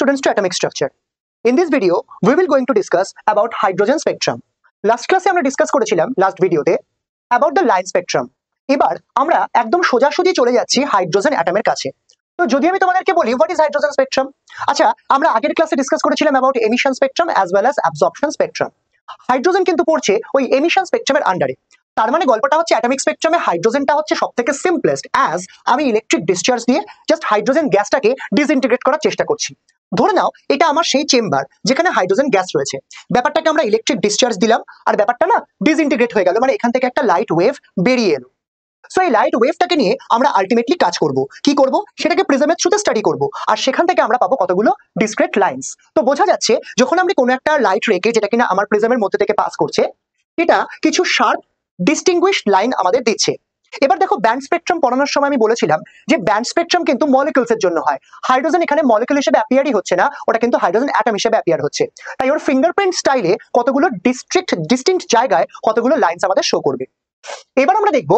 students to atomic structure. In this video, we will going to discuss about hydrogen spectrum. Last class আমরা discuss করেছিলাম last ভিডিওতে about the line spectrum. এবার আমরা একদম সোজাসুজি চলে যাচ্ছি হাইড্রোজেন অ্যাটমের কাছে। তো যদি আমি তোমাদেরকে বলি হোয়াট ইজ হাইড্রোজেন স্পেকট্রাম, আচ্ছা আমরা আগের ক্লাসে ডিসকাস করেছিলাম about emission spectrum as well as absorption spectrum. Hydrogen কিন্তু পড়ছে ওই এমিশন স্পেকট্রামের আন্ডারে। তার মানে গল্পটা হচ্ছে অ্যাটমিক স্পেকট্রামে হাইড্রোজেনটা হচ্ছে সবথেকে সিম্পলেস্ট, অ্যাজ আমি ইলেকট্রিক ডিসচার্জ দিয়ে জাস্ট হাইড্রোজেন গ্যাসটাকে ডিসইন্টিগ্রেট করার চেষ্টা করছি। ধরে নাও এটা আমার সেই চেম্বার যেখানে হাইড্রোজেন গ্যাস রয়েছে, ব্যাপারটাকে আমরা ইলেকট্রিক ডিসচার্জ দিলাম আর ব্যাপারটা না ডিসইন্টিগ্রেট হয়ে গেল, মানে এখান থেকে একটা লাইট ওয়েভ বেরিয়ে এলো। সো এই লাইট ওয়েভটাকে নিয়ে আমরা আলটিমেটলি কাজ করব, কি করব সেটাকে প্রিজমের থ্রুতে স্টাডি করব, আর সেখান থেকে আমরা পাবো কতগুলো ডিসক্রিট লাইনস। তো বোঝা যাচ্ছে যখন আমরা কোনো একটা লাইট রেকে যেটা কিনা আমার প্রিজমের মধ্যে থেকে পাস করছে, এটা কিছু শার্প ডিস্টিংগুইশড লাইন আমাদের দিচ্ছে। এবার দেখো ব্যান্ড স্পেকট্রাম পড়ানোর সময় আমি বলেছিলাম যে ব্যান্ড স্পেকট্রাম কিন্তু মলিকিউলস এর জন্য হয়। হাইড্রোজেন এখানে মলিকিউল হিসেবে অ্যাপিয়ারই হচ্ছে না, ওটা কিন্তু হাইড্রোজেন অ্যাটম হিসেবে অ্যাপিয়ার হচ্ছে। তাই ওর ফিঙ্গারপ্রিন্ট স্টাইলে কতগুলো ডিস্টিংক্ট জায়গায় কতগুলো লাইনস আমাদের শো করবে। এবার আমরা দেখবো